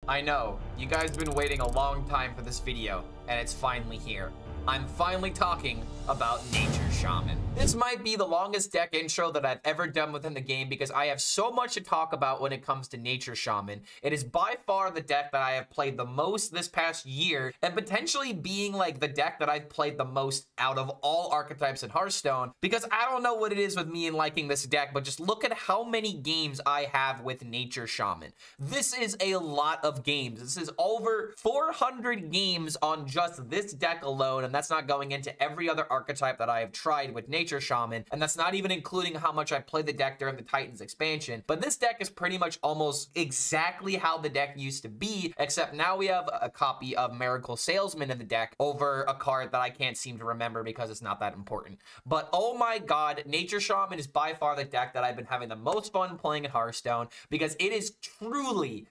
I know, you guys have been waiting a long time for this video, and it's finally here. I'm finally talking about Nature Shaman. This might be the longest deck intro that I've ever done within the game because I have so much to talk about when it comes to Nature Shaman. It is by far the deck that I have played the most this past year, and potentially being like the deck that I've played the most out of all archetypes in Hearthstone, because I don't know what it is with me and liking this deck, but just look at how many games I have with Nature Shaman. This is a lot of games. This is over 400 games on just this deck alone, and that's not going into every other archetype that I have tried with Nature Shaman, and that's not even including how much I played the deck during the Titans expansion. But this deck is pretty much almost exactly how the deck used to be, except now we have a copy of Miracle Salesman in the deck over a card that I can't seem to remember because it's not that important. But oh my god, Nature Shaman is by far the deck that I've been having the most fun playing in Hearthstone, because it is truly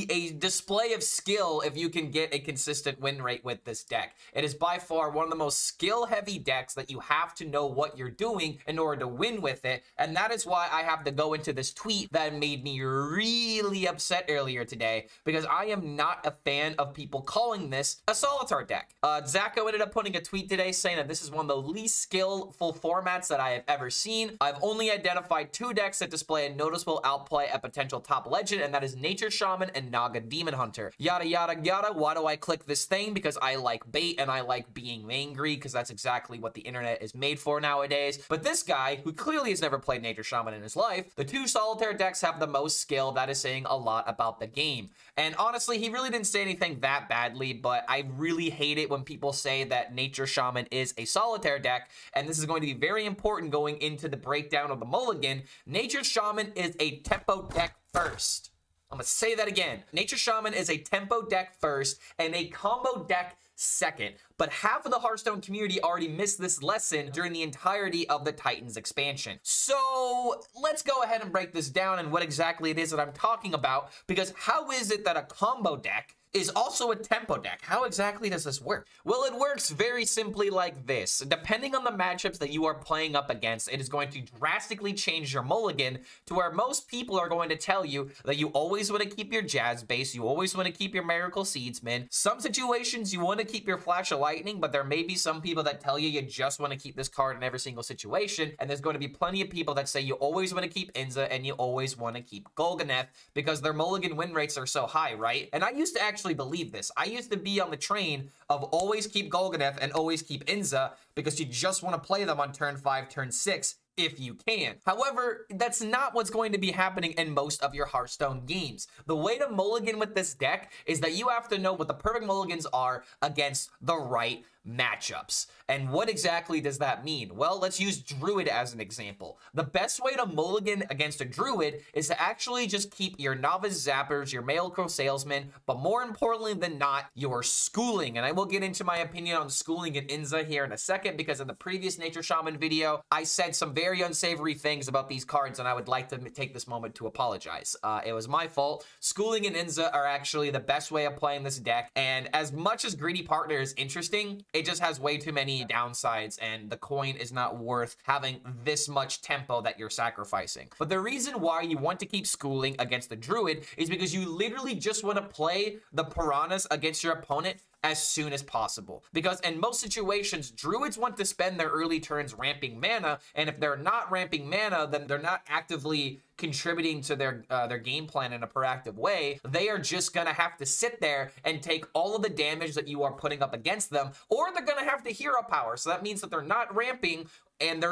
a display of skill if you can get a consistent win rate with this deck. It is by far one of the most skill-heavy decks that you have to know what you're doing in order to win with it, and that is why I have to go into this tweet that made me really upset earlier today, because I am not a fan of people calling this a Solitaire deck. Zacho ended up putting a tweet today saying that this is one of the least skillful formats that I have ever seen. I've only identified two decks that display a noticeable outplay at potential top legend, and that is Nature Shaman and Naga Demon Hunter. Yada yada yada. Why do I click this thing? Because I like bait and I like being angry, because that's exactly what the internet is made for nowadays. But this guy, who clearly has never played Nature Shaman in his life, the two Solitaire decks have the most skill. That is saying a lot about the game. And honestly, he really didn't say anything that badly, but I really hate it when people say that Nature Shaman is a Solitaire deck, and this is going to be very important going into the breakdown of the mulligan. Nature Shaman is a tempo deck first. I'm gonna say that again. Nature Shaman is a tempo deck first and a combo deck second, but half of the Hearthstone community already missed this lesson during the entirety of the Titans expansion. So let's go ahead and break this down and what exactly it is that I'm talking about, because how is it that a combo deck is also a tempo deck? How exactly does this work? Well, it works very simply like this. Depending on the matchups that you are playing up against, it is going to drastically change your mulligan to where most people are going to tell you that you always want to keep your Jazz base, you always want to keep your Miracle Seedsman. Some situations you want to keep your Flash of Lightning, but there may be some people that tell you you just want to keep this card in every single situation, and there's going to be plenty of people that say you always want to keep Inza and you always want to keep Golganeth because their mulligan win rates are so high, right? And I used to actually believe this. I used to be on the train of always keep Golganeth and always keep Inza because you just want to play them on turn 5, turn 6 if you can. However, that's not what's going to be happening in most of your Hearthstone games. The way to mulligan with this deck is that you have to know what the perfect mulligans are against the right matchups. And what exactly does that mean? Well, let's use Druid as an example. The best way to mulligan against a Druid is to actually just keep your Novice Zappers, your Miracle Salesman, but more importantly than not, your Schooling. And I will get into my opinion on Schooling and Inza here in a second, because in the previous Nature Shaman video, I said some very unsavory things about these cards, and I would like to take this moment to apologize. It was my fault. Schooling and Inza are actually the best way of playing this deck, and as much as Greedy Partner is interesting, it just has way too many downsides, and the coin is not worth having this much tempo that you're sacrificing. But the reason why you want to keep Schooling against the Druid is because you literally just want to play the Piranhas against your opponent as soon as possible. Because in most situations, Druids want to spend their early turns ramping mana, and if they're not ramping mana, then they're not actively contributing to their game plan in a proactive way. They are just gonna have to sit there and take all of the damage that you are putting up against them, or they're gonna have to hero power. So that means that they're not ramping, and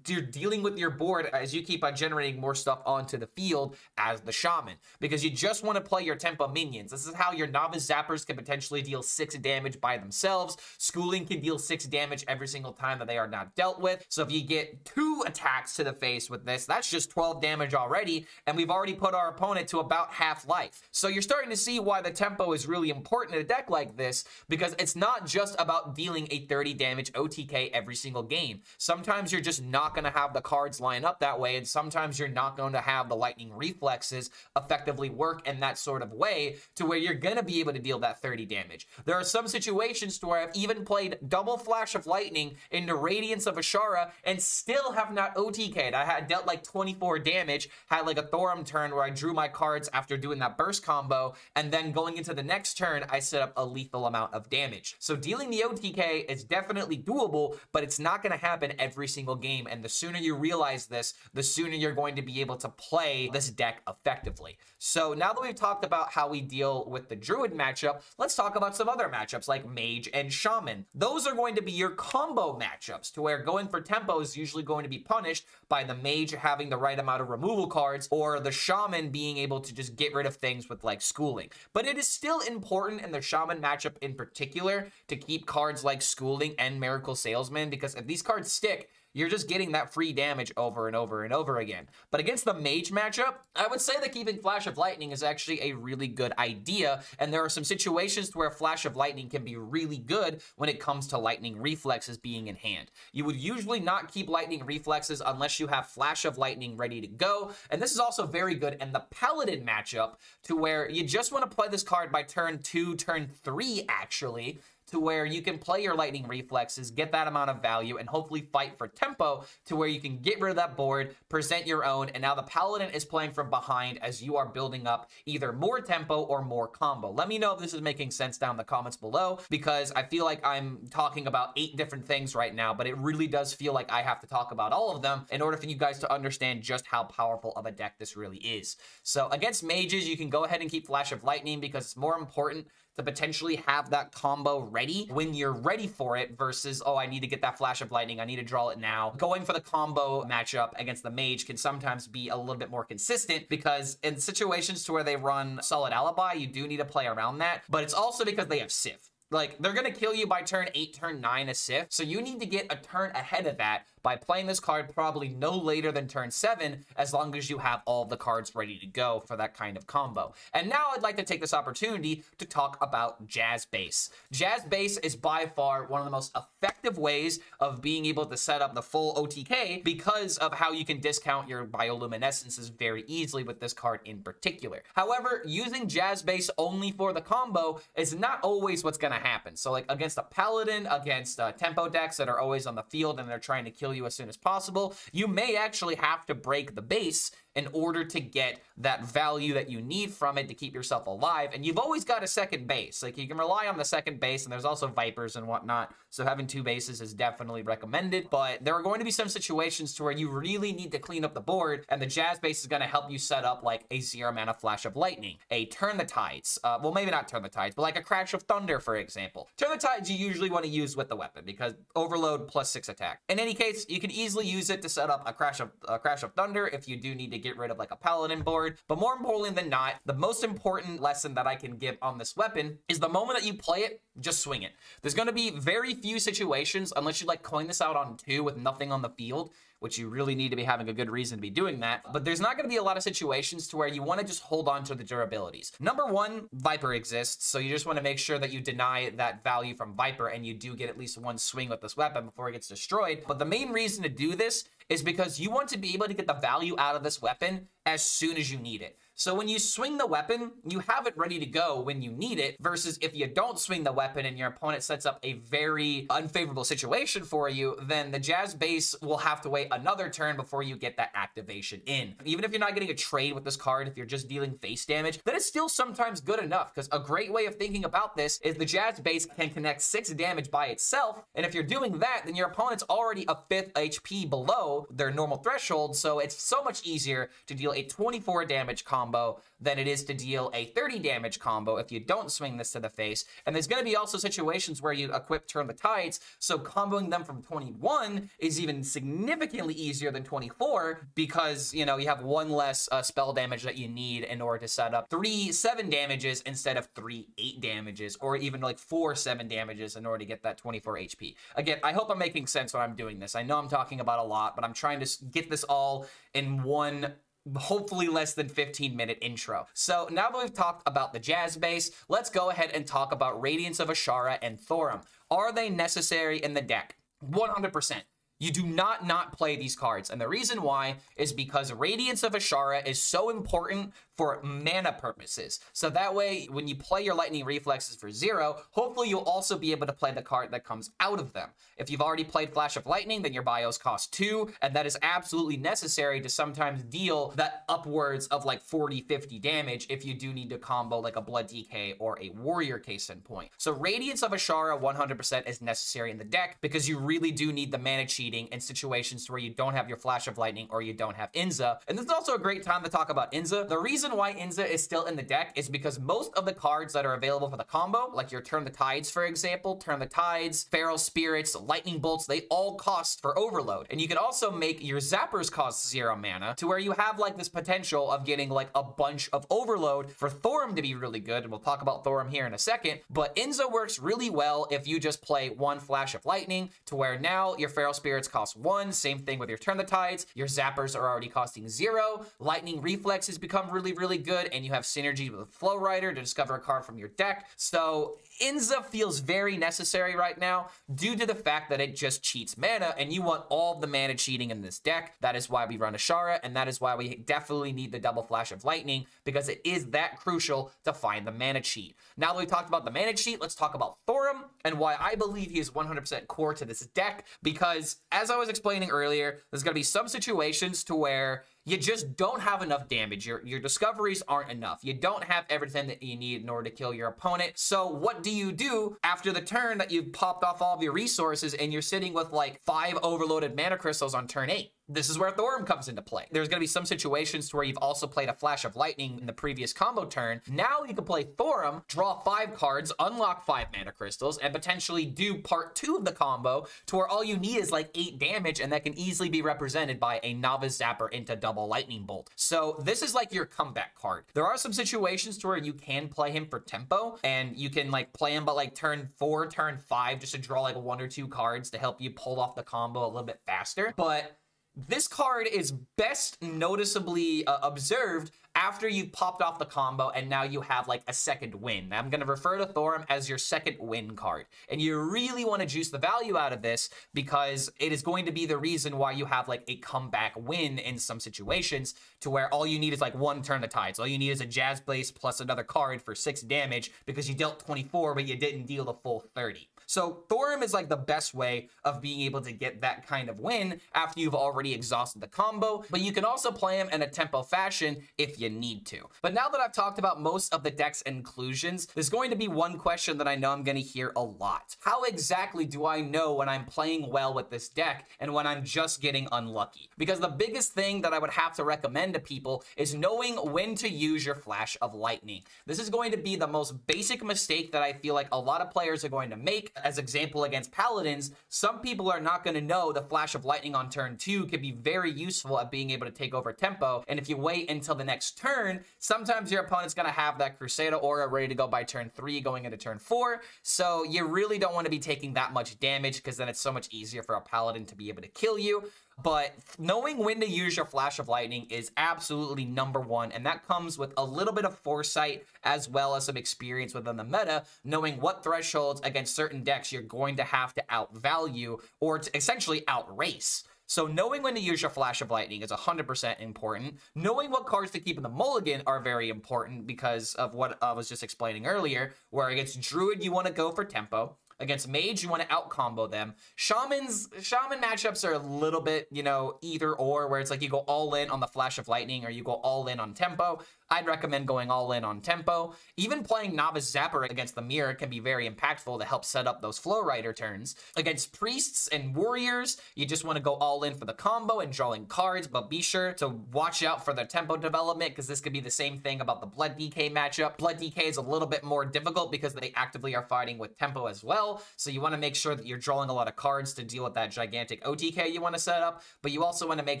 you're dealing with your board as you keep on generating more stuff onto the field as the Shaman, because you just want to play your tempo minions. This is how your Novice Zappers can potentially deal 6 damage by themselves. Schooling can deal 6 damage every single time that they are not dealt with. So if you get 2 attacks to the face with this, that's just 12 damage already, and we've already put our opponent to about half life. So you're starting to see why the tempo is really important in a deck like this, because it's not just about dealing a 30 damage OTK every single game. Sometimes you're just not going to have the cards line up that way, and sometimes you're not going to have the lightning reflexes effectively work in that sort of way to where you're going to be able to deal that 30 damage. There are some situations to where I've even played double Flash of Lightning into Radiance of Ashara and still have not OTK'd. I had dealt like 24 damage, had like a Thorum turn where I drew my cards after doing that burst combo, and then going into the next turn, I set up a lethal amount of damage. So dealing the OTK is definitely doable, but it's not going to happen every single game, and the sooner you realize this, the sooner you're going to be able to play this deck effectively. So now that we've talked about how we deal with the Druid matchup, let's talk about some other matchups like Mage and Shaman. Those are going to be your combo matchups, to where going for tempo is usually going to be punished by the Mage having the right amount of removal cards, or the Shaman being able to just get rid of things with like Schooling. But it is still important in the Shaman matchup in particular to keep cards like Schooling and Miracle Salesman, because if these cards stick, you're just getting that free damage over and over and over again. But against the Mage matchup, I would say that keeping Flash of Lightning is actually a really good idea, and there are some situations where Flash of Lightning can be really good when it comes to Lightning Reflexes being in hand. You would usually not keep Lightning Reflexes unless you have Flash of Lightning ready to go, and this is also very good in the Paladin matchup, to where you just want to play this card by turn 2, turn 3 actually, to where you can play your Lightning Reflexes, get that amount of value, and hopefully fight for tempo to where you can get rid of that board, present your own, and now the Paladin is playing from behind as you are building up either more tempo or more combo. Let me know if this is making sense down in the comments below, because I feel like I'm talking about 8 different things right now, but it really does feel like I have to talk about all of them in order for you guys to understand just how powerful of a deck this really is. So against Mages, you can go ahead and keep Flash of Lightning because it's more important to potentially have that combo ready when you're ready for it versus, oh, I need to get that Flash of Lightning, I need to draw it now. Going for the combo matchup against the Mage can sometimes be a little bit more consistent, because in situations to where they run Solid Alibi, you do need to play around that, but it's also because they have Sif. Like, they're gonna kill you by turn 8, turn 9 as Sif, so you need to get a turn ahead of that by playing this card probably no later than turn 7, as long as you have all the cards ready to go for that kind of combo. And now I'd like to take this opportunity to talk about Jazz Base. Jazz Base is by far one of the most effective ways of being able to set up the full OTK, because of how you can discount your bioluminescences very easily with this card in particular. However, using Jazz Base only for the combo is not always what's gonna happen. So like against a Paladin, against tempo decks that are always on the field and they're trying to kill you as soon as possible, you may actually have to break the base in order to get that value that you need from it to keep yourself alive. And you've always got a second base. Like, you can rely on the second base, and there's also Vipers and whatnot, so having 2 bases is definitely recommended. But there are going to be some situations to where you really need to clean up the board, and the Jazz Base is going to help you set up like a 0-mana Flash of Lightning, a Turn the Tides, well, maybe not Turn the Tides, but like a Crash of Thunder, for example. Turn the Tides you usually want to use with the weapon, because overload plus 6 attack. In any case, you can easily use it to set up a Crash of Thunder if you do need to get rid of like a Paladin board. But more importantly than not, the most important lesson that I can give on this weapon is the moment that you play it, just swing it. There's going to be very few situations, unless you like coin this out on 2 with nothing on the field, which you really need to be having a good reason to be doing that. But there's not going to be a lot of situations to where you want to just hold on to the durabilities. Number 1, Viper exists, so you just want to make sure that you deny that value from Viper and you do get at least 1 swing with this weapon before it gets destroyed. But the main reason to do this is because you want to be able to get the value out of this weapon as soon as you need it. So when you swing the weapon, you have it ready to go when you need it, versus if you don't swing the weapon and your opponent sets up a very unfavorable situation for you, then the Jazz Base will have to wait another turn before you get that activation in. Even if you're not getting a trade with this card, if you're just dealing face damage, that is still sometimes good enough, because a great way of thinking about this is the Jazz Base can connect 6 damage by itself, and if you're doing that, then your opponent's already a 5th HP below their normal threshold, so it's so much easier to deal a 24 damage combo than it is to deal a 30 damage combo if you don't swing this to the face. And there's going to be also situations where you equip Turn the Tides, so comboing them from 21 is even significantly easier than 24, because, you know, you have 1 less spell damage that you need in order to set up 3 7 damages instead of 3 8 damages, or even like 4 7 damages in order to get that 24 HP. Again, I hope I'm making sense when I'm doing this. I know I'm talking about a lot, but I'm trying to get this all in one hopefully less than 15-minute intro. So now that we've talked about the Jazz Base, let's go ahead and talk about Radiance of Ashara and Thorum. Are they necessary in the deck? 100%. You do not play these cards. And the reason why is because Radiance of Ashara is so important for mana purposes. So that way, when you play your Lightning Reflexes for 0, hopefully you'll also be able to play the card that comes out of them. If you've already played Flash of Lightning, then your bios cost 2, and that is absolutely necessary to sometimes deal that upwards of like 40, 50 damage if you do need to combo like a Blood DK or a Warrior case in point. So Radiance of Ashara 100% is necessary in the deck because you really do need the mana cheating in situations where you don't have your Flash of Lightning or you don't have Inza. And this is also a great time to talk about Inza. The reason why Inza is still in the deck is because most of the cards that are available for the combo, like your Turn the Tides, for example, Turn the Tides, Feral Spirits, Lightning Bolts, they all cost for overload. And you can also make your Zappers cost 0 mana to where you have like this potential of getting like a bunch of overload for Thorim to be really good. And we'll talk about Thorim here in a second. But Inza works really well if you just play 1 Flash of Lightning to where now your Feral Spirits cost 1. Same thing with your Turn the Tides. Your Zappers are already costing 0. Lightning Reflexes become really good, and you have synergy with Flow Rider to discover a card from your deck. So Inza feels very necessary right now due to the fact that it just cheats mana, and you want all the mana cheating in this deck. That is why we run Ashara, and that is why we definitely need the double Flash of Lightning, because it is that crucial to find the mana cheat. Now that we talked about the mana cheat, let's talk about Thorim and why I believe he is 100% core to this deck, because as I was explaining earlier, there's going to be some situations to where you just don't have enough damage. Your discoveries aren't enough. You don't have everything that you need in order to kill your opponent. So what do you do after the turn that you've popped off all of your resources and you're sitting with like 5 overloaded mana crystals on turn 8? This is where Thorim comes into play. There's going to be some situations where you've also played a Flash of Lightning in the previous combo turn. Now you can play Thorim, draw 5 cards, unlock 5 mana crystals, and potentially do part 2 of the combo to where all you need is like 8 damage, and that can easily be represented by a Novice Zapper into double Lightning Bolt. So this is like your comeback card. There are some situations to where you can play him for tempo, and you can like play him but like turn 4, turn 5, just to draw like 1 or 2 cards to help you pull off the combo a little bit faster. But this card is best noticeably observed after you've popped off the combo and now you have like a second win. I'm going to refer to Thorim as your second win card. And you really want to juice the value out of this because it is going to be the reason why you have like a comeback win in some situations to where all you need is like 1 Turn the Tides. All you need is a Jazz Blaze plus another card for 6 damage because you dealt 24 but you didn't deal the full 30. So Thorim is like the best way of being able to get that kind of win after you've already exhausted the combo, but you can also play him in a tempo fashion if you need to. But now that I've talked about most of the deck's inclusions, there's going to be one question that I know I'm going to hear a lot. How exactly do I know when I'm playing well with this deck and when I'm just getting unlucky? Because the biggest thing that I would have to recommend to people is knowing when to use your Flash of Lightning. This is going to be the most basic mistake that I feel like a lot of players are going to make. As example, against Paladins, some people are not going to know the Flash of Lightning on turn 2 can be very useful at being able to take over tempo, and if you wait until the next turn, sometimes your opponent's going to have that Crusader Aura ready to go by turn 3 going into turn 4, so you really don't want to be taking that much damage because then it's so much easier for a Paladin to be able to kill you. But knowing when to use your Flash of Lightning is absolutely number 1, and that comes with a little bit of foresight as well as some experience within the meta, knowing what thresholds against certain decks you're going to have to outvalue or to essentially outrace. So knowing when to use your Flash of Lightning is 100% important. Knowing what cards to keep in the mulligan are very important because of what I was just explaining earlier, where against Druid you want to go for tempo. Against Mage, you want to out-combo them. Shaman matchups are a little bit, you know, either or, where it's like you go all in on the Flash of Lightning or you go all in on tempo. I'd recommend going all in on tempo. Even playing Novice Zapper against the Mirror can be very impactful to help set up those Flow Rider turns. Against Priests and Warriors, you just want to go all in for the combo and drawing cards, but be sure to watch out for the tempo development because this could be the same thing about the Blood DK matchup. Blood DK is a little bit more difficult because they actively are fighting with tempo as well, so you want to make sure that you're drawing a lot of cards to deal with that gigantic OTK you want to set up, but you also want to make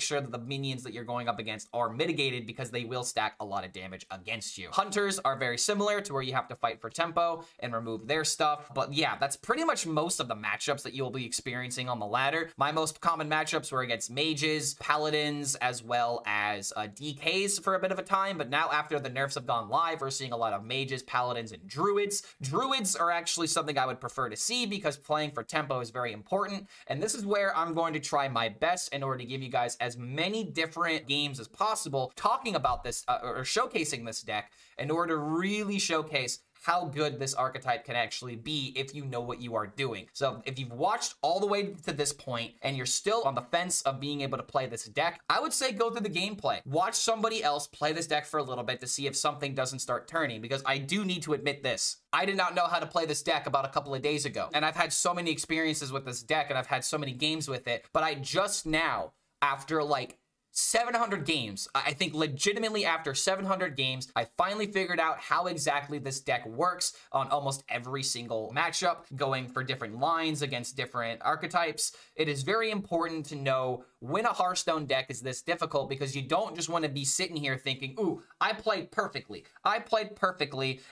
sure that the minions that you're going up against are mitigated because they will stack a lot of damage damage against you. Hunters are very similar to where you have to fight for tempo and remove their stuff. But yeah, that's pretty much most of the matchups that you'll be experiencing on the ladder. My most common matchups were against mages, paladins, as well as DKs for a bit of a time. But now after the nerfs have gone live, we're seeing a lot of mages, paladins, and druids. Druids are actually something I would prefer to see because playing for tempo is very important. And this is where I'm going to try my best in order to give you guys as many different games as possible talking about this or showcasing this deck in order to really showcase how good this archetype can actually be if you know what you are doing. So if you've watched all the way to this point and you're still on the fence of being able to play this deck, I would say go through the gameplay. Watch somebody else play this deck for a little bit to see if something doesn't start turning, because I do need to admit this. I did not know how to play this deck about a couple of days ago, and I've had so many experiences with this deck and I've had so many games with it, but I just now, after like 700 games, I think legitimately after 700 games, I finally figured out how exactly this deck works on almost every single matchup, going for different lines against different archetypes. It is very important to know when a Hearthstone deck is this difficult, because you don't just want to be sitting here thinking, ooh, I played perfectly,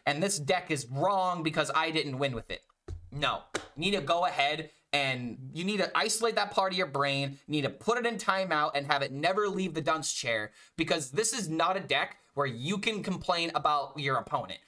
and this deck is wrong because I didn't win with it. No, you need to go ahead and you need to isolate that part of your brain. You need to put it in timeout and have it never leave the dunce chair, because this is not a deck where you can complain about your opponent.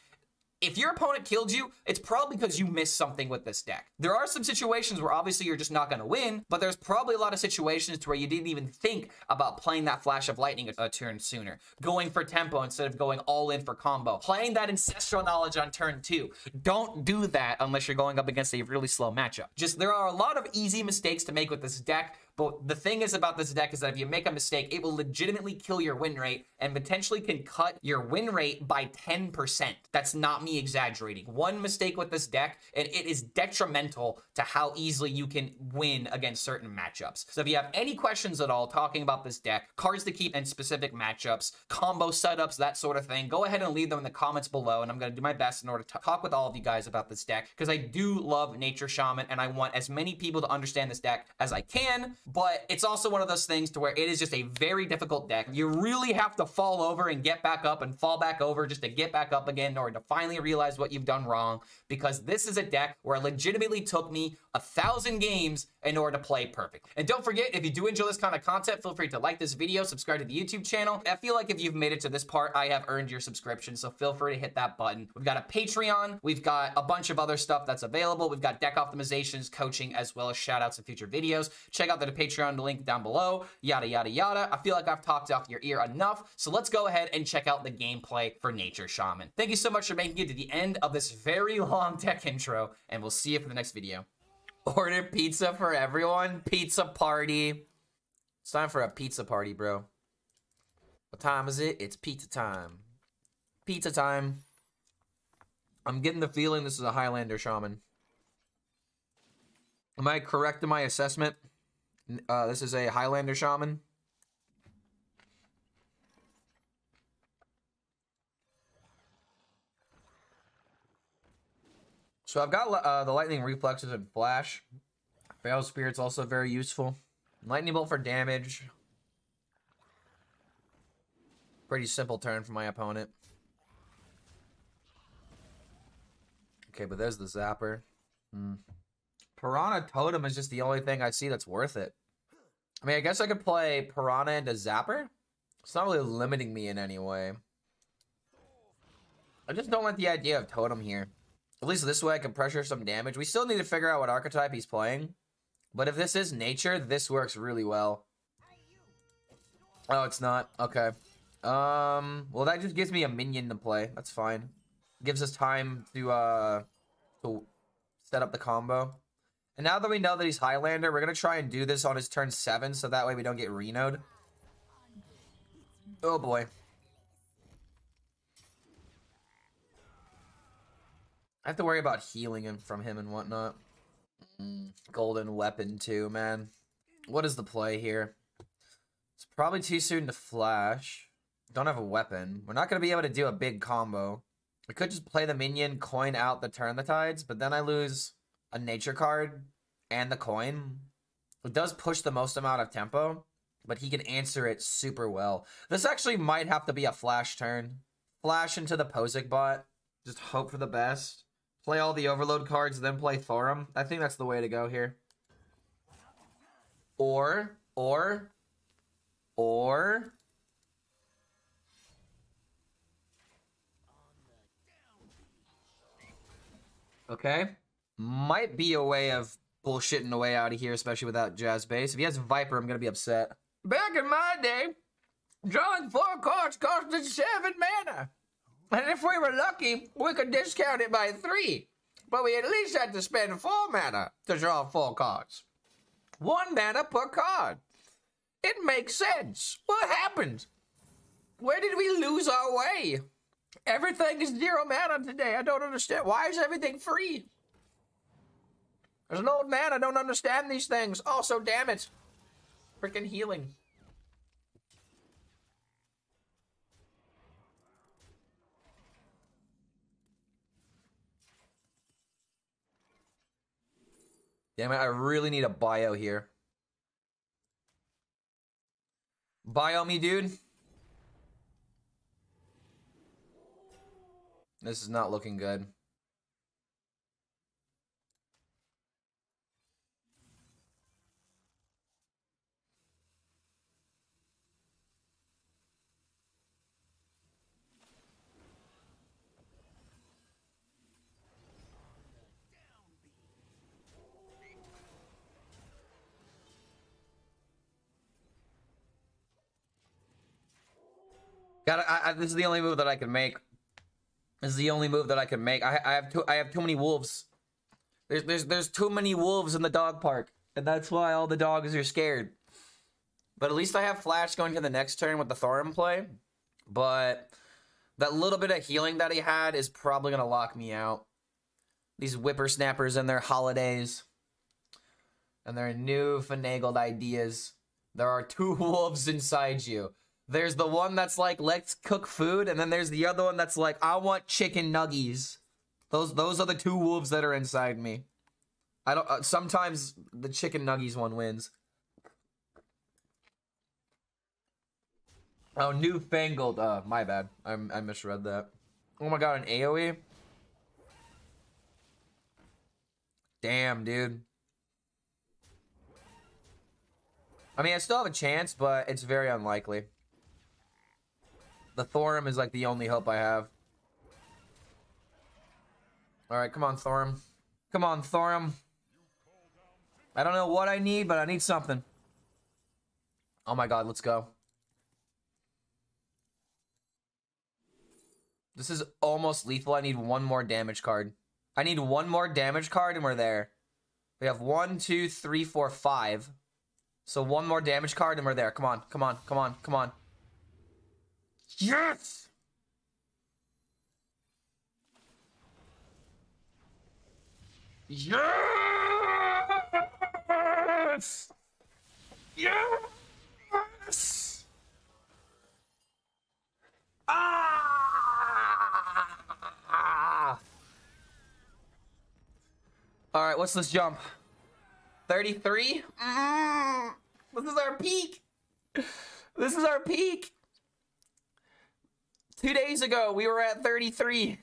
If your opponent killed you, it's probably because you missed something with this deck. There are some situations where obviously you're just not going to win, but there's probably a lot of situations to where you didn't even think about playing that Flash of Lightning a turn sooner, going for tempo instead of going all in for combo, playing that Ancestral Knowledge on turn 2. Don't do that unless you're going up against a really slow matchup. Just, there are a lot of easy mistakes to make with this deck. But the thing is about this deck is that if you make a mistake, it will legitimately kill your win rate and potentially can cut your win rate by 10%. That's not me exaggerating. One mistake with this deck, and it is detrimental to how easily you can win against certain matchups. So if you have any questions at all talking about this deck, cards to keep in specific matchups, combo setups, that sort of thing, go ahead and leave them in the comments below, and I'm going to do my best in order to talk with all of you guys about this deck, because I do love Nature Shaman, and I want as many people to understand this deck as I can. But it's also one of those things to where it is just a very difficult deck. You really have to fall over and get back up and fall back over just to get back up again in order to finally realize what you've done wrong, because this is a deck where it legitimately took me 1,000 games in order to play perfect. And don't forget, if you do enjoy this kind of content, feel free to like this video, subscribe to the YouTube channel. I feel like if you've made it to this part, I have earned your subscription, so feel free to hit that button. We've got a Patreon, we've got a bunch of other stuff that's available. We've got deck optimizations, coaching, as well as shout outs in future videos. Check out the Patreon link down below, yada, yada, yada. I feel like I've talked off your ear enough, so let's go ahead and check out the gameplay for Nature Shaman. Thank you so much for making it to the end of this very long deck intro, and we'll see you for the next video. Order pizza for everyone. Pizza party. It's time for a pizza party, bro. What time is it? It's pizza time. Pizza time. I'm getting the feeling this is a Highlander Shaman. Am I correct in my assessment? This is a Highlander Shaman. So I've got the Lightning Reflexes and Flash. Fail Spirit's also very useful. Lightning Bolt for damage. Pretty simple turn for my opponent. Okay, but there's the Zapper. Piranha Totem is just the only thing I see that's worth it. I mean, I guess I could play Piranha into Zapper. It's not really limiting me in any way. I just don't like the idea of Totem here. At least this way I can pressure some damage. We still need to figure out what archetype he's playing. But if this is nature, this works really well. Oh, it's not. Okay. Well, that just gives me a minion to play. That's fine. Gives us time to set up the combo. And now that we know that he's Highlander, we're going to try and do this on his turn 7, so that way we don't get Reno'd. Oh, boy. I have to worry about healing him from him and whatnot. Golden weapon too, man. What is the play here? It's probably too soon to flash. Don't have a weapon. We're not going to be able to do a big combo. I could just play the minion, coin out the Turn the Tides, but then I lose a nature card and the coin. It does push the most amount of tempo, but he can answer it super well. This actually might have to be a flash turn. Flash into the Posic bot. Just hope for the best. Play all the overload cards, then play Thorum. I think that's the way to go here. Or... Okay. Might be a way of bullshitting a way out of here, especially without Jazz Base. If he has Viper, I'm gonna be upset. Back in my day, drawing 4 cards costed 7 mana. And if we were lucky, we could discount it by 3. But we at least had to spend 4 mana to draw 4 cards. 1 mana per card. It makes sense. What happened? Where did we lose our way? Everything is 0 mana today. I don't understand. Why is everything free? As an old man, I don't understand these things. Also, damn it. Freaking healing. Damn it, I really need a bio here. Bio me, dude. This is not looking good. This is the only move that I can make. This is the only move that I can make. I have too many wolves. There's too many wolves in the dog park, and that's why all the dogs are scared. But at least I have Flash going to the next turn with the Thorum play. But that little bit of healing that he had is probably gonna lock me out. These whippersnappers and their holidays and their new finagled ideas. There are 2 wolves inside you. There's the one that's like, let's cook food, and then there's the other one that's like, I want chicken nuggies. Those are the 2 wolves that are inside me. I don't. Sometimes the chicken nuggies one wins. Oh, newfangled. My bad. I misread that. Oh my god, an AoE. Damn, dude. I mean, I still have a chance, but it's very unlikely. The Thorum is like the only hope I have. Alright, come on, Thorum. Come on, Thorum. I don't know what I need, but I need something. Oh my god, let's go. This is almost lethal. I need 1 more damage card. I need 1 more damage card and we're there. We have 1, 2, 3, 4, 5. So 1 more damage card and we're there. Come on, come on, come on, come on. Yes! Yes! Yes! Ah! Alright, what's this jump? 33? This is our peak! This is our peak! 2 days ago, we were at 33.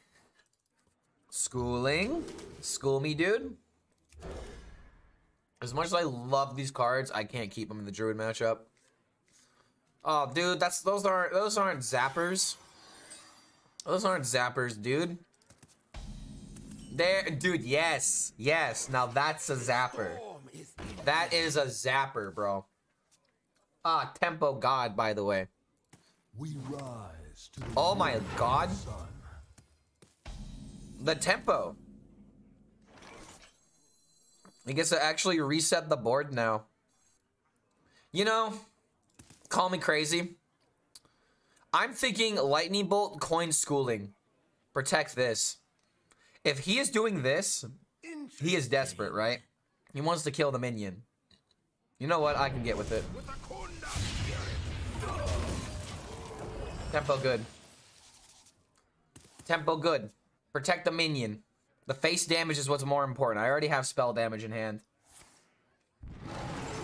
Schooling. School me, dude. As much as I love these cards, I can't keep them in the Druid matchup. Oh, dude, those aren't zappers. Those aren't zappers, dude. Dude, yes. Yes, now that's a zapper. That is a zapper, bro. Ah, Tempo God, by the way. We rise to the oh my god. sun. The tempo. He gets to actually reset the board now. You know, call me crazy. I'm thinking Lightning Bolt, coin Schooling. Protect this. If he is doing this, he is desperate, right? He wants to kill the minion. You know what? I can get with it. Tempo good. Tempo good. Protect the minion. The face damage is what's more important. I already have spell damage in hand.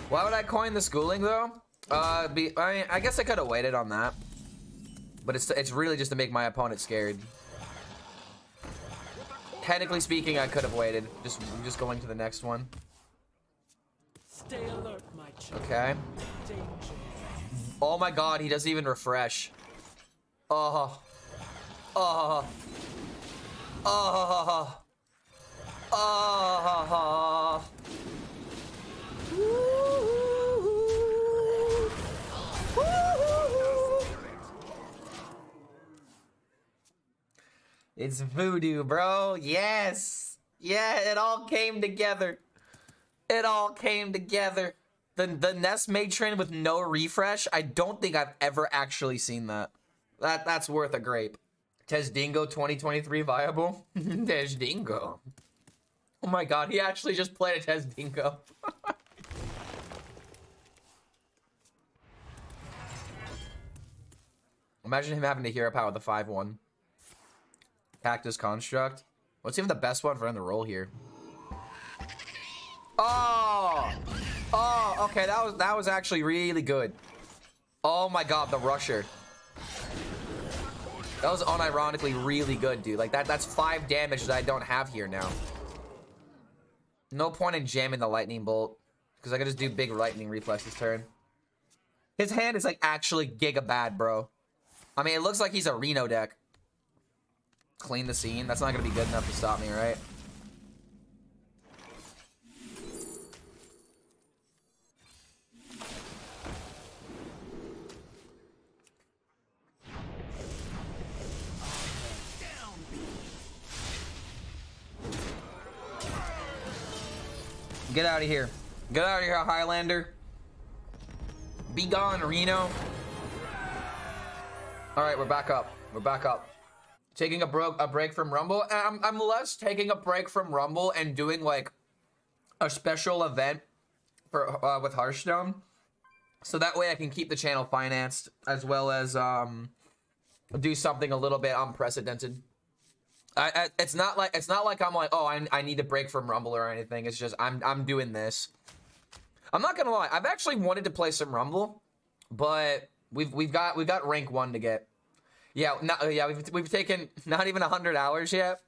Why would I coin the Schooling, though? I guess I could have waited on that. But it's really just to make my opponent scared. Technically speaking, I could have waited. Just going to the next one. Stay alert, my child. Okay. Oh my god, he doesn't even refresh. Oh. Oh. Oh. Oh. It's voodoo, bro. Yes. Yeah, it all came together. It all came together. The Nest Matron with no refresh, I don't think I've ever actually seen that. That's worth a grape. Tesdingo 2023 viable? Tesdingo. Oh my god, he actually just played a Tesdingo. Imagine him having to hear about the 5-1. Cactus Construct. What's even the best one for him to roll here? Oh! Oh, okay, that was actually really good. Oh my god, the Rusher. That was unironically really good, dude. Like that's 5 damage that I don't have here now. No point in jamming the Lightning Bolt, because I can just do big Lightning Reflex this turn. His hand is like actually giga bad, bro. I mean, it looks like he's a Reno deck. Clean the scene. That's not gonna be good enough to stop me, right? Get out of here. Get out of here, Highlander. Be gone, Reno. All right, we're back up. We're back up. Taking a break from Rumble. I'm less taking a break from Rumble and doing like a special event for with Hearthstone, so that way I can keep the channel financed as well as do something a little bit unprecedented. It's not like I'm like, oh, I need to break from Rumble or anything. It's just I'm doing this. I'm not gonna lie, I've actually wanted to play some Rumble, but we've got rank 1 to get. Yeah, we've taken not even 100 hours yet.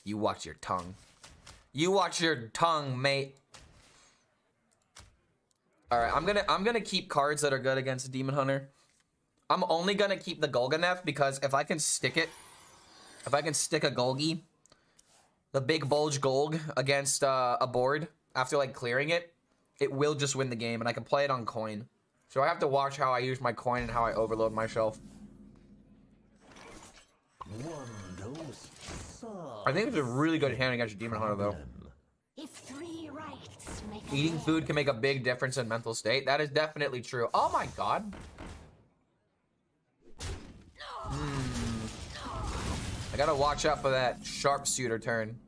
You watch your tongue. You watch your tongue, mate. All right, I'm gonna keep cards that are good against Demon Hunter. I'm only gonna keep the Golganeth because if I can stick it, if I can stick a Golgi, the big bulge Golg against a board after like clearing it, it will just win the game, and I can play it on coin. So I have to watch how I use my coin and how I overload myself. I think it's a really good hand against Demon Hunter, though. If 3 rights make Eating food can make a big difference in mental state. That is definitely true. Oh my god. I gotta watch out for that sharpshooter turn.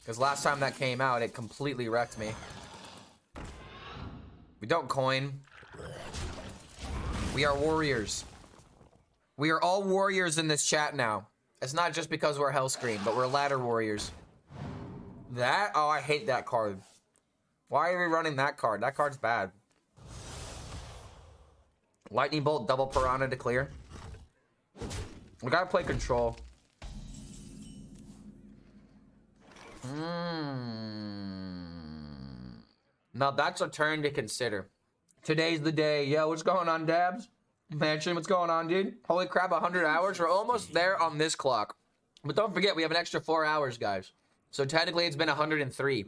Because last time that came out, it completely wrecked me. We don't coin. We are warriors. We are all warriors in this chat now. It's not just because we're HELLSCREAM, but we're ladder warriors. That? Oh, I hate that card. Why are we running that card? That card's bad. Lightning Bolt, double Piranha to clear. We gotta play control. Now that's a turn to consider. Today's the day. Yo, what's going on, Dabs? Mansion, what's going on, dude? Holy crap, 100 hours? We're almost there on this clock. But don't forget, we have an extra 4 hours, guys. So technically, it's been 103.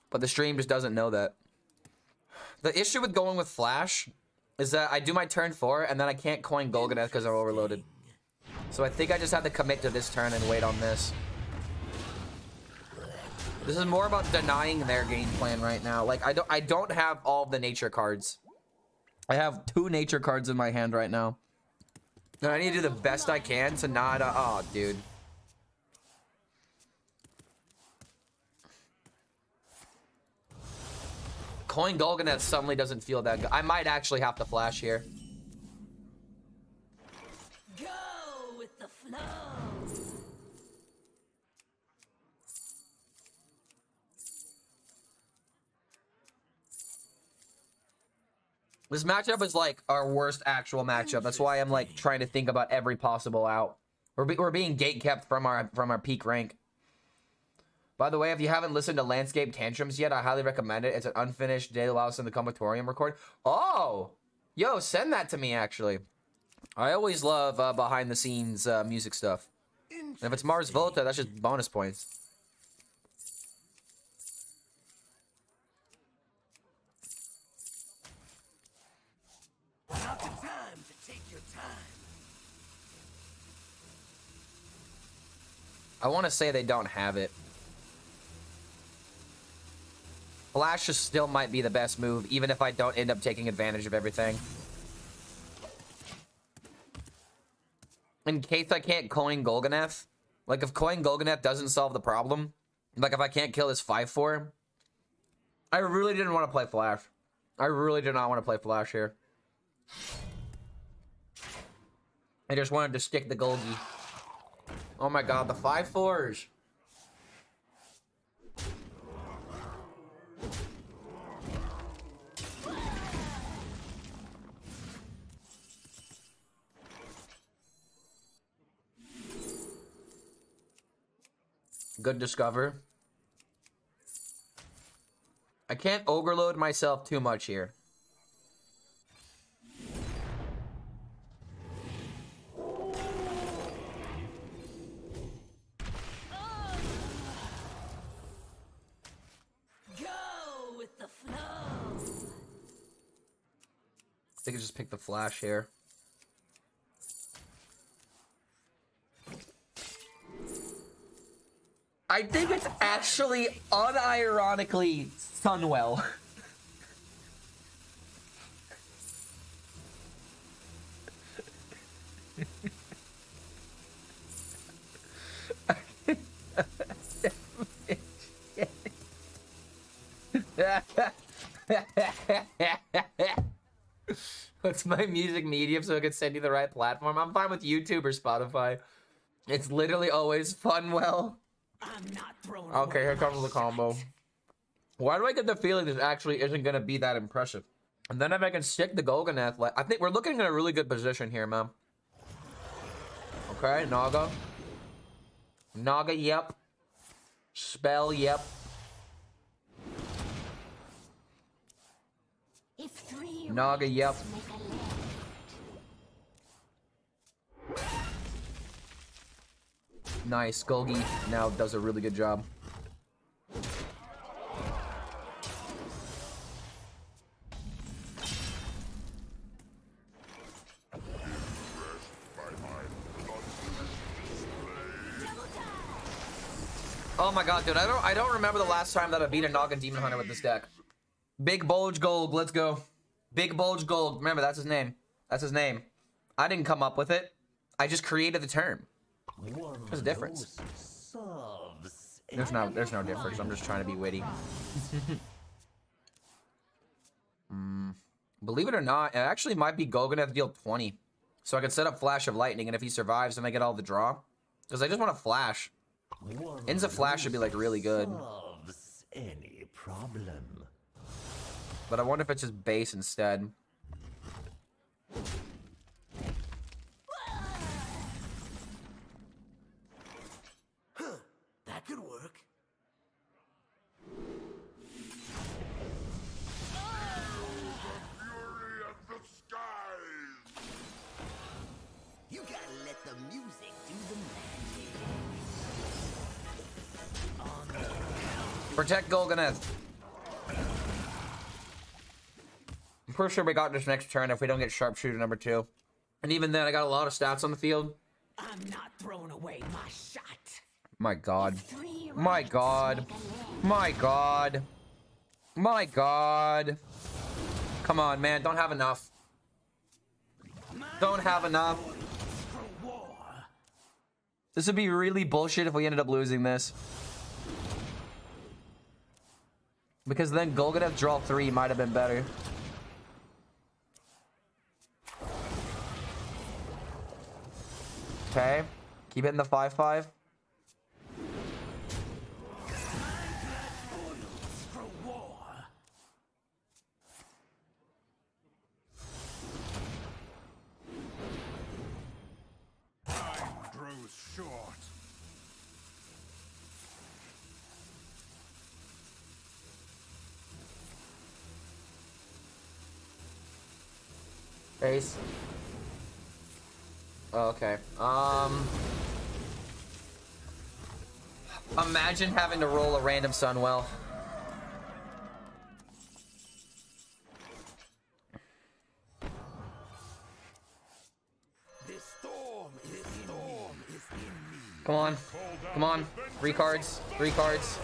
But the stream just doesn't know that. The issue with going with Flash is that I do my turn 4, and then I can't coin Golganeth because I'm overloaded. So I think I just have to commit to this turn and wait on this. This is more about denying their game plan right now. Like, I don't have all of the nature cards. I have 2 nature cards in my hand right now. And I need to do the best I can to not, oh, dude. Coin Golganeth suddenly doesn't feel that good. I might actually have to flash here. Go with the flow. This matchup is like our worst actual matchup. That's why I'm like trying to think about every possible out. We're being gate kept from our peak rank. By the way, if you haven't listened to Landscape Tantrums yet, I highly recommend it. It's an unfinished Day Louse in the Comatorium record. Oh! Yo, send that to me, actually. I always love behind-the-scenes music stuff. And if it's Mars Volta, that's just bonus points. Not the time to take your time. I want to say they don't have it. Flash just still might be the best move, even if I don't end up taking advantage of everything. In case I can't coin Golganeth, like if coin Golganeth doesn't solve the problem, like if I can't kill this 5/4, I really didn't want to play Flash. I really did not want to play Flash here. I just wanted to stick the Golgi. Oh my god, the 5/4s. Good discover. I can't overload myself too much here. Go with the flow. I think I just picked the Flash here. I think it's actually unironically Sunwell. What's my music medium so I can send you the right platform? I'm fine with YouTube or Spotify. It's literally always Funwell. I'm not throwing Okay, here away comes my the combo. shot. Why do I get the feeling this actually isn't going to be that impressive? And then if I can stick the Golganeth, like, I think we're looking in a really good position here, man. Okay, Naga. Naga, yep. Spell, yep. If three Naga, yep. rights make a left. Nice. Golgi now does a really good job. Oh my god, dude, I don't remember the last time that I beat a Naga Demon Hunter with this deck. Big Bulge Gold, let's go. Big Bulge Gold. Remember, that's his name. That's his name. I didn't come up with it. I just created the term. There's a difference. There's no difference. I'm just trying to be witty. Believe it or not, it actually might be Golganeth deal 20. So I can set up Flash of Lightning, and if he survives, then I get all the draw. Because I just want to Flash. Inza Flash should be like really good. Any problem? But I wonder if it's just base instead. That could work. You gotta let the music do the magic. Protect Golganeth. I'm pretty sure we got this next turn if we don't get Sharpshooter number 2. And even then, I got a lot of stats on the field. I'm not throwing away my shot. My god. Three My rights god. make a left. My god. My god. Come on, man. Don't have enough. Don't have enough. This would be really bullshit if we ended up losing this. Because then Golganeth draw 3 might have been better. Okay. Keep hitting the 5/5. face. Oh, okay. Imagine having to roll a random Sunwell. Come on. Come on. 3 cards. 3 cards.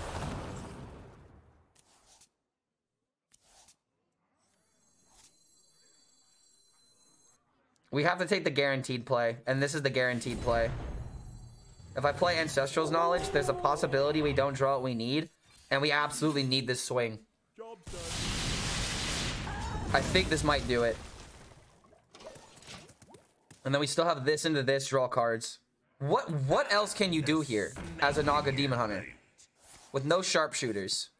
We have to take the guaranteed play, and this is the guaranteed play. If I play Ancestral's Knowledge, there's a possibility we don't draw what we need, and we absolutely need this swing. I think this might do it. And then we still have this into this, draw cards. What else can you do here as a Naga Demon Hunter? With no sharpshooters.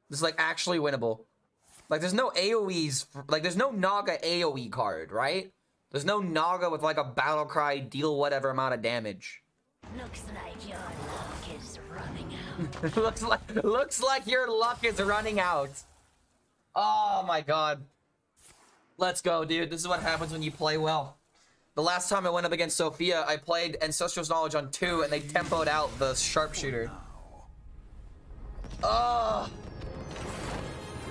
This is like actually winnable. Like there's no AoEs, like there's no Naga AoE card, right? There's no Naga with like a battle cry, deal whatever amount of damage. Looks like your luck is running out. looks like your luck is running out. Oh my god. Let's go, dude. This is what happens when you play well. The last time I went up against Sophia, I played Ancestral's Knowledge on 2 and they tempoed out the sharpshooter. Oh.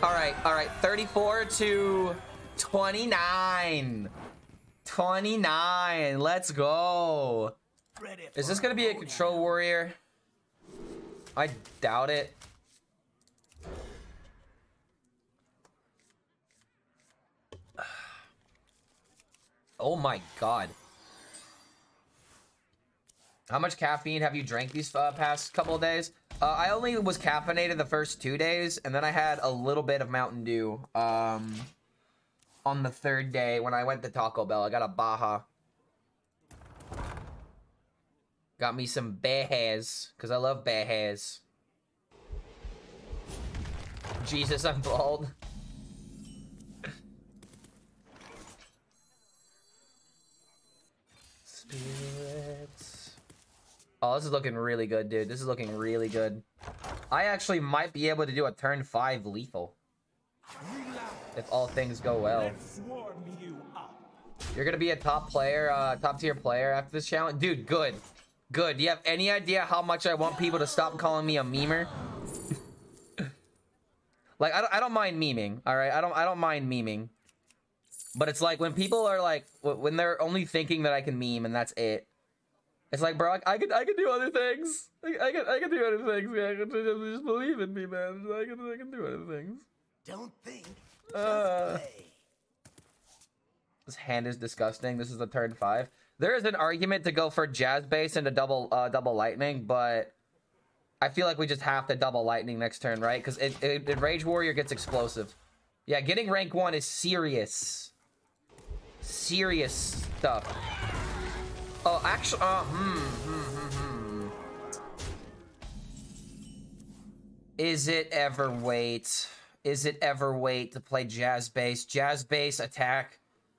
Alright. 34 to 29. 29. Let's go. Is this gonna be a control warrior? I doubt it. Oh my god. How much caffeine have you drank these past couple of days? I only was caffeinated the first 2 days, and then I had a little bit of Mountain Dew on the 3rd day when I went to Taco Bell. I got a Baja. Got me some Bajas, because I love Bajas. Jesus, I'm bald. Spirits. Oh, this is looking really good, dude. This is looking really good. I actually might be able to do a turn 5 lethal. If all things go well. You're gonna be a top player, top tier player after this challenge? Dude, good. Good. Do you have any idea how much I want people to stop calling me a memer? Like, I don't mind memeing, alright? I don't mind memeing. But it's like, when people are like, when they're only thinking that I can meme and that's it. It's like, bro, I could do other things. I could do other things. Man. Just believe in me, man. I can do other things. Don't think. Just play. This hand is disgusting. This is the turn 5. There is an argument to go for Jazz Base and a double lightning, but I feel like we just have to double lightning next turn, right? Because it Rage Warrior gets explosive. Yeah, getting rank 1 is serious. Serious stuff. Oh, actually, Is it ever wait? Is it ever wait to play Jazz Base? Jazz Base attack.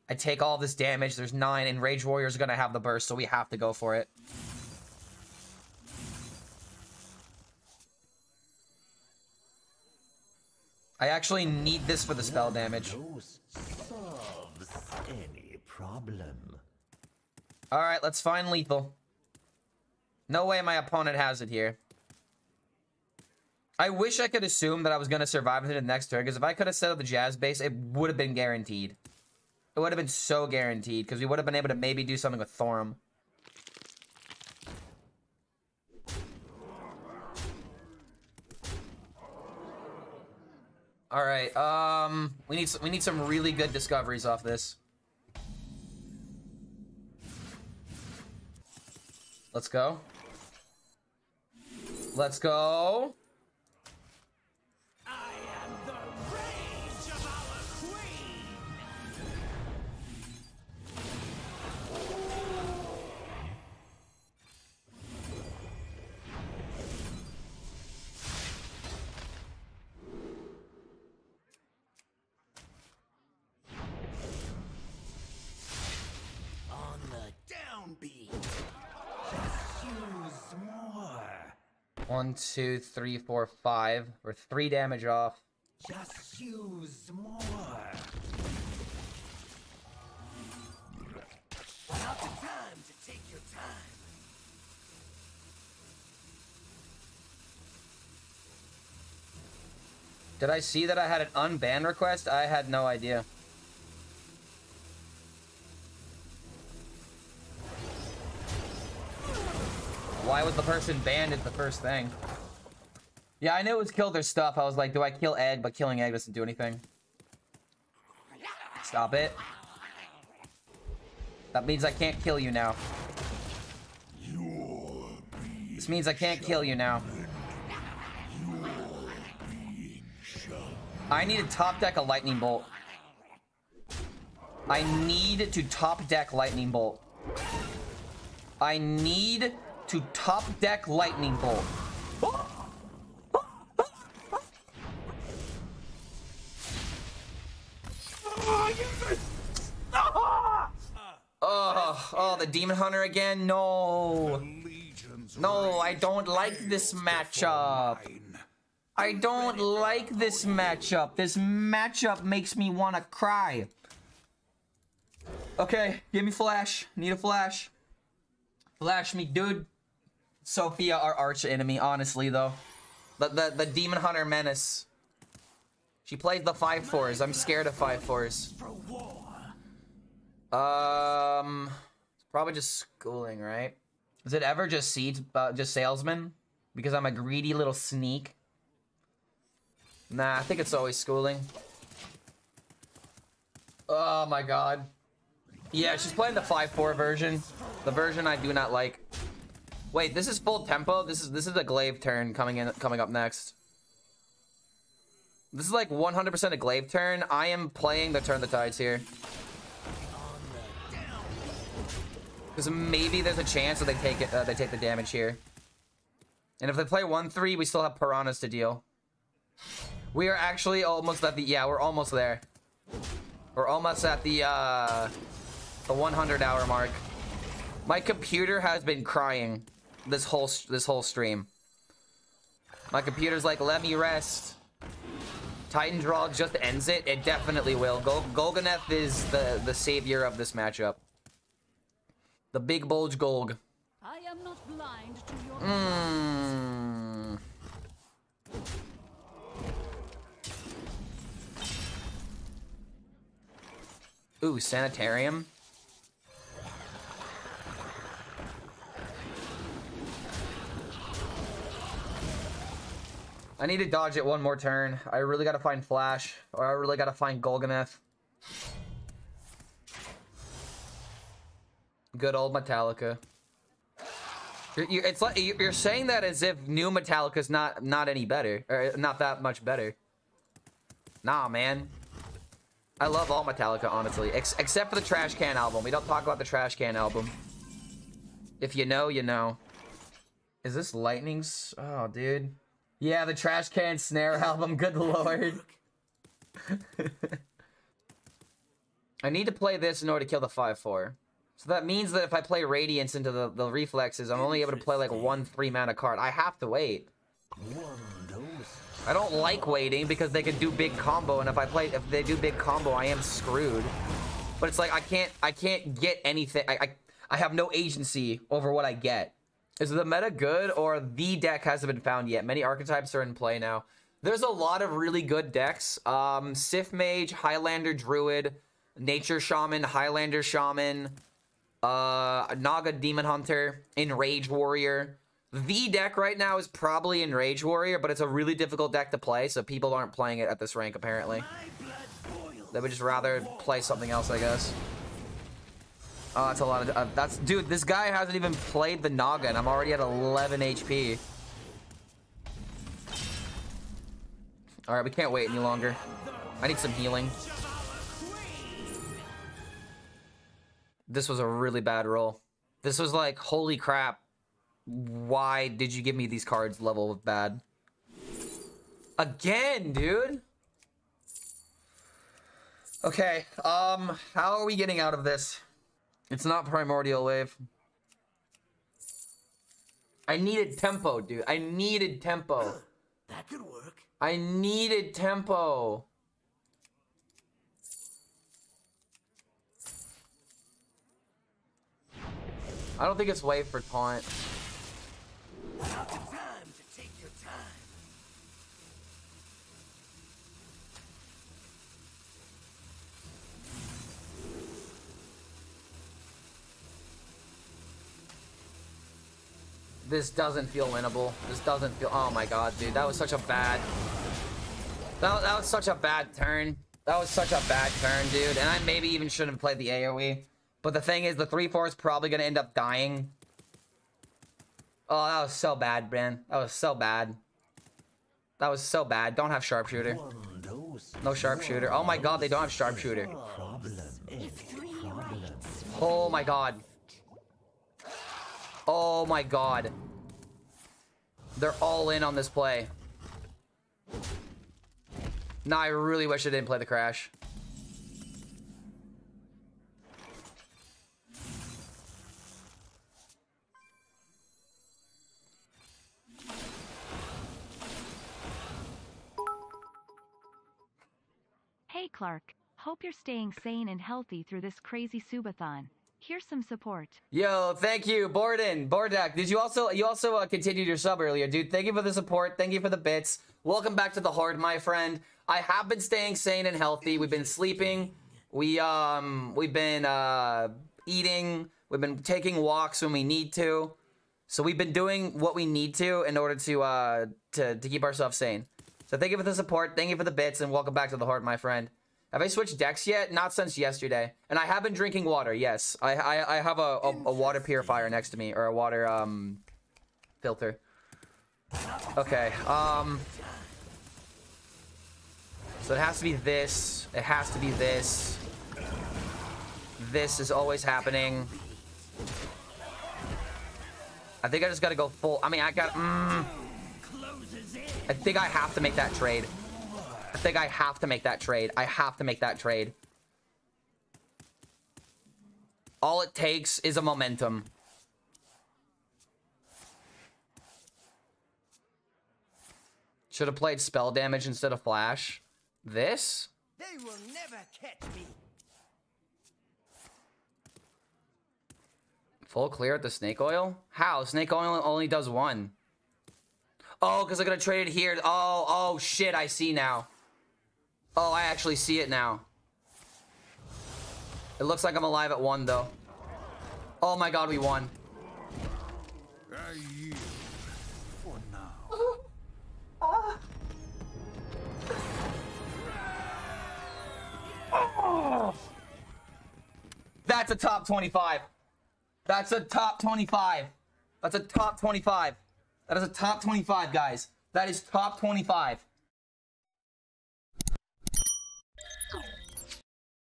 I take all this damage. There's 9, and Rage Warrior's gonna have the burst, so we have to go for it. I actually need this for the spell damage. Solves any problem. Alright, let's find lethal. No way my opponent has it here. I wish I could assume that I was going to survive into the next turn, because if I could have set up the Jazz Base, it would have been guaranteed. It would have been so guaranteed, because we would have been able to maybe do something with Thorum. Alright, we need some really good discoveries off this. Let's go. Let's go. I am the rage of our queen. On the downbeat. Just use more. 1, 2, 3, 4, 5. We're 3 damage off. Just use more. Did I see that I had an unban request? I had no idea. Why was the person banned is the first thing. Yeah, I knew it was kill their stuff. I was like, do I kill egg? But killing egg doesn't do anything. Stop it. That means I can't kill you now. This means I can't kill you now. I need to top deck a lightning bolt. I need to top deck lightning bolt. I need to top deck lightning bolt. Oh, the Demon Hunter again? No. No, I don't like this matchup. I don't like this matchup. This matchup makes me want to cry. Okay, give me flash. Need a flash. Flash me, dude. Sophia, our arch enemy, honestly, though. The Demon Hunter menace. She plays the 5/4s. I'm scared of 5/4s. It's probably just schooling, right? Is it ever just just salesman? Because I'm a greedy little sneak. Nah, I think it's always schooling. Oh my god. Yeah, she's playing the 5/4 version. The version I do not like. Wait, this is full tempo? This is a glaive turn coming up next. This is like 100% a glaive turn. I am playing the Turn the Tides here. Because maybe there's a chance that they take the damage here. And if they play 1/3, we still have piranhas to deal. We are actually almost at the... Yeah, we're almost there. We're almost at the 100-hour mark. My computer has been crying this whole stream. My computer's like, let me rest. Titan Draw just ends it. It definitely will. Golganeth is the savior of this matchup. The big bulge Golg. I am not blind to your Ooh, Sanitarium. I need to dodge it one more turn. I really gotta find Flash, or I really gotta find Golganeth. Good old Metallica. It's like you're saying that as if new Metallica's not any better, or not that much better. Nah, man. I love all Metallica, honestly, except for the Trash Can album. We don't talk about the Trash Can album. If you know, you know. Is this Lightning's? Oh, dude. Yeah, the Trash Can Snare album. Good lord. I need to play this in order to kill the 5/4. So that means that if I play Radiance into the reflexes, I'm only able to play like 1 3-mana card. I have to wait. I don't like waiting because they can do big combo, and if they do big combo, I am screwed. But it's like I can't get anything. I have no agency over what I get. Is the meta good, or the deck hasn't been found yet? Many archetypes are in play now. There's a lot of really good decks. Sith Mage, Highlander Druid, Nature Shaman, Highlander Shaman, Naga Demon Hunter, Enrage Warrior. The deck right now is probably Enrage Warrior, but it's a really difficult deck to play, so people aren't playing it at this rank, apparently. They would just rather play something else, I guess. Oh, that's a lot of... dude, this guy hasn't even played the Naga, and I'm already at 11 HP. Alright, we can't wait any longer. I need some healing. This was a really bad roll. This was like, holy crap. Why did you give me these cards level of bad? Again, dude? Okay, how are we getting out of this? It's not Primordial Wave. I needed tempo, dude. I needed tempo. That could work. I needed tempo. I don't think it's wave for taunt. Now's the time to take your time. This doesn't feel winnable. This doesn't feel... Oh my god, dude. That was such a bad... That was such a bad turn. That was such a bad turn, dude. And I maybe even shouldn't have played the AoE. But the thing is, the 3/4 is probably going to end up dying. Oh, that was so bad, man. That was so bad. That was so bad. Don't have sharpshooter. No sharpshooter. Oh my god, they don't have sharpshooter. Oh my god. Oh my god. They're all in on this play. Nah, I really wish I didn't play the crash. Hey Clark, hope you're staying sane and healthy through this crazy subathon. Here's some support. Yo, thank you, Bordak. Did you also continued your sub earlier, dude? Thank you for the support. Thank you for the bits. Welcome back to the Horde, my friend. I have been staying sane and healthy. We've been sleeping. We've been eating. We've been taking walks when we need to. So we've been doing what we need to in order to keep ourselves sane. So thank you for the support. Thank you for the bits, and welcome back to the Horde, my friend. Have I switched decks yet? Not since yesterday. And I have been drinking water, yes. I have a water purifier next to me, or a water, filter. Okay, so it has to be this. It has to be this. This is always happening. I think I just gotta go full. I mean, I think I have to make that trade. I think I have to make that trade. I have to make that trade. All it takes is a momentum. Should have played spell damage instead of flash. This? They will never catch me. Full clear at the snake oil? How? Snake oil only does one. Oh, because I'm gonna trade it here. Oh shit, I see now. Oh, I actually see it now. It looks like I'm alive at 1, though. Oh my god, we won. I yield for now. That's a top 25. That's a top 25. That's a top 25. That is a top 25, guys. That is top 25.